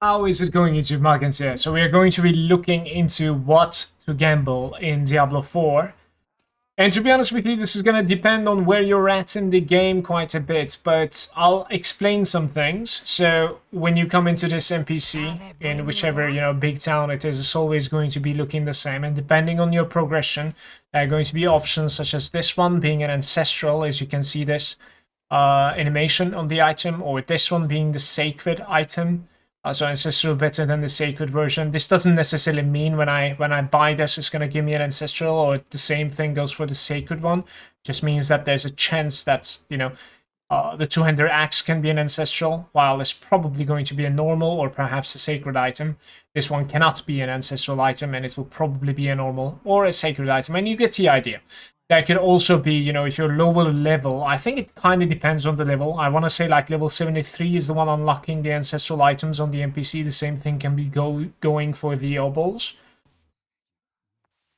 How is it going into Malagant here? So we are going to be looking into what to gamble in Diablo 4. And to be honest with you, this is going to depend on where you're at in the game quite a bit, but I'll explain some things. So when you come into this NPC, in whichever, big town it is, it's always going to be looking the same. And depending on your progression, there are going to be options such as this one being an ancestral, as you can see this animation on the item, or this one being the sacred item. So ancestral better than the sacred version. This doesn't necessarily mean when I buy this it's gonna give me an ancestral, or the same thing goes for the sacred one. It just means that there's a chance that the two-hander axe can be an ancestral, while it's probably going to be a normal or perhaps a sacred item. This one cannot be an ancestral item, and it will probably be a normal or a sacred item, and you get the idea. That could also be, if you're lower level, I think it kind of depends on the level. I want to say like level 73 is the one unlocking the ancestral items on the NPC. The same thing can be going for the OBOLS.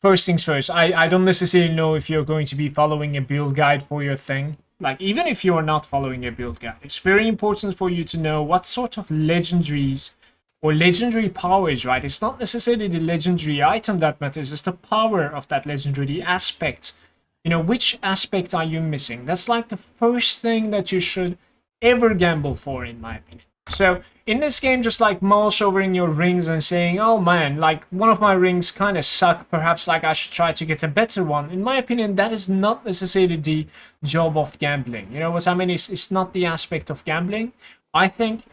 First things first, I don't necessarily know if you're going to be following a build guide for your thing. Like, even if you're not following a build guide, it's very important for you to know what sort of legendaries or legendary powers, right? It's not necessarily the legendary item that matters, it's the power of that legendary aspect. Which aspect are you missing? That's like the first thing that you should ever gamble for, in my opinion. So in this game, just like mouse over in your rings and saying, oh man, like one of my rings kind of suck, perhaps like I should try to get a better one. In my opinion, that is not necessarily the job of gambling. You know what I mean? It's not the aspect of gambling. I think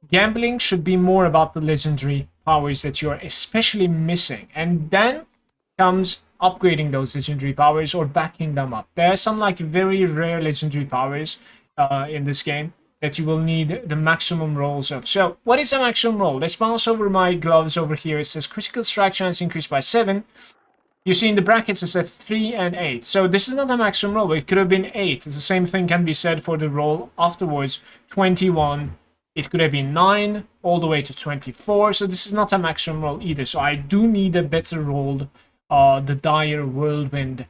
gambling should be more about the legendary powers that you're especially missing. And then comes upgrading those legendary powers or backing them up. There are some like very rare legendary powers in this game that you will need the maximum rolls of. So what is a maximum roll? Let's mouse over my gloves over here. It says critical strike chance increased by 7. You see in the brackets it says 3 and 8. So this is not a maximum roll. It could have been 8. The same thing can be said for the roll afterwards. 21. It could have been 9 all the way to 24. So this is not a maximum roll either. So I do need a better rolled the Dire Whirlwind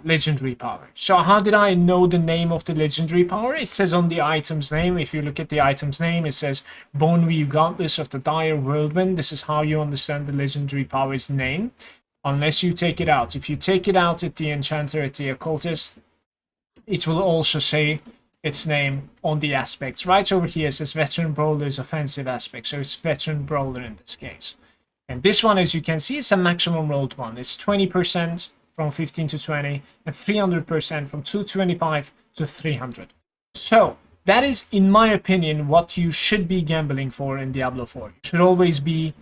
legendary power. So how did I know the name of the legendary power? It says on the item's name. If you look at the item's name, it says Boneweave Gauntlets of the Dire Whirlwind. This is how you understand the legendary power's name, unless you take it out. If you take it out at the enchanter, at the occultist, it will also say its name on the aspects. Right over here it says Veteran Brawler's offensive aspect. So it's Veteran Brawler in this case. And this one, as you can see, is a maximum rolled one. It's 20% from 15 to 20 and 300% from 225 to 300. So that is, in my opinion, what you should be gambling for in Diablo 4. You should always be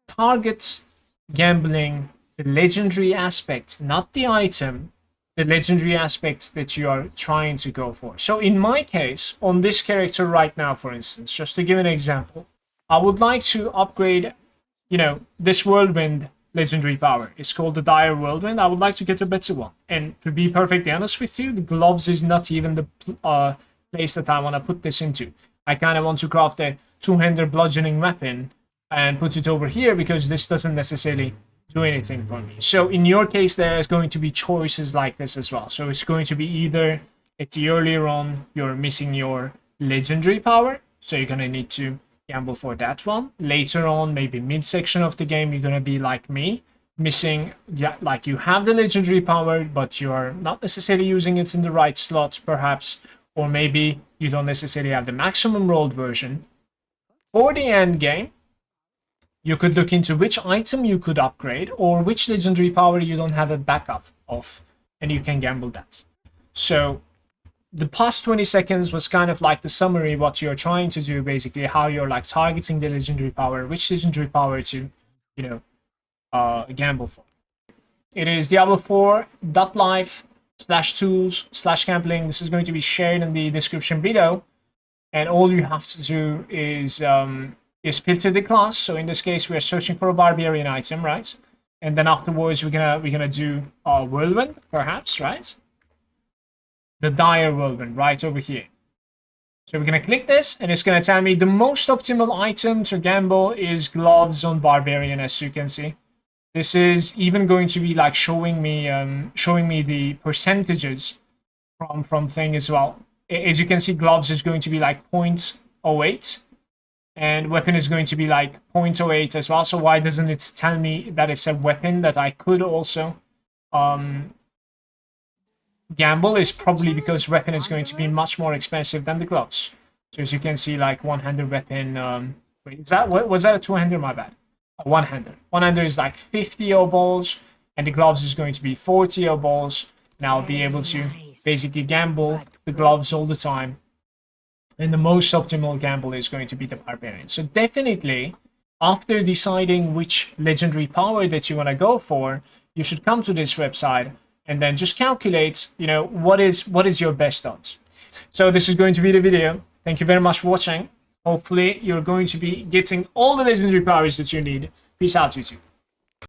target gambling the legendary aspect, not the item, the legendary aspect that you are trying to go for. So in my case, on this character right now, for instance, just to give an example, I would like to upgrade this Whirlwind legendary power. It's called the Dire Whirlwind. I would like to get a better one. And to be perfectly honest with you, the gloves is not even the place that I want to put this into. I kind of want to craft a two-hander bludgeoning weapon and put it over here because this doesn't necessarily do anything for me. So in your case, there's going to be choices like this as well. So it's going to be either at the earlier on, you're missing your legendary power. So you're going to need to gamble for that one. Later on, maybe midsection of the game, you're gonna be like me, missing, like you have the legendary power, but you're not necessarily using it in the right slot, perhaps, or maybe you don't necessarily have the maximum rolled version. For the end game, you could look into which item you could upgrade or which legendary power you don't have a backup of, and you can gamble that. So the past 20 seconds was kind of like the summary, what you're trying to do, basically, how you're like targeting the legendary power, which legendary power to, gamble for. It is Diablo 4.live/tools/gambling. This is going to be shared in the description below. And all you have to do is filter the class. So in this case, we are searching for a barbarian item, right? And then afterwards, we're gonna do Whirlwind, perhaps, right? The Dire Whirlwind right over here. So we're going to click this and it's going to tell me the most optimal item to gamble is gloves on Barbarian, as you can see. This is even going to be like showing me the percentages from thing as well. As you can see, gloves is going to be like 0.08 and weapon is going to be like 0.08 as well. So why doesn't it tell me that it's a weapon that I could also gamble? Is probably because weapon is going to be much more expensive than the gloves. So as you can see, like one-handed weapon, wait, is that, what was that, a two-hander? My bad. A one-hander. One-hander is like 50 OBOLS, and the gloves is going to be 40 OBOLS. And I'll be able to basically gamble the gloves all the time. And the most optimal gamble is going to be the barbarian. So definitely, after deciding which legendary power that you want to go for, you should come to this website and then just calculate, you know, what is your best odds. So this is going to be the video. Thank you very much for watching. Hopefully you're going to be getting all the legendary powers that you need. Peace out, YouTube.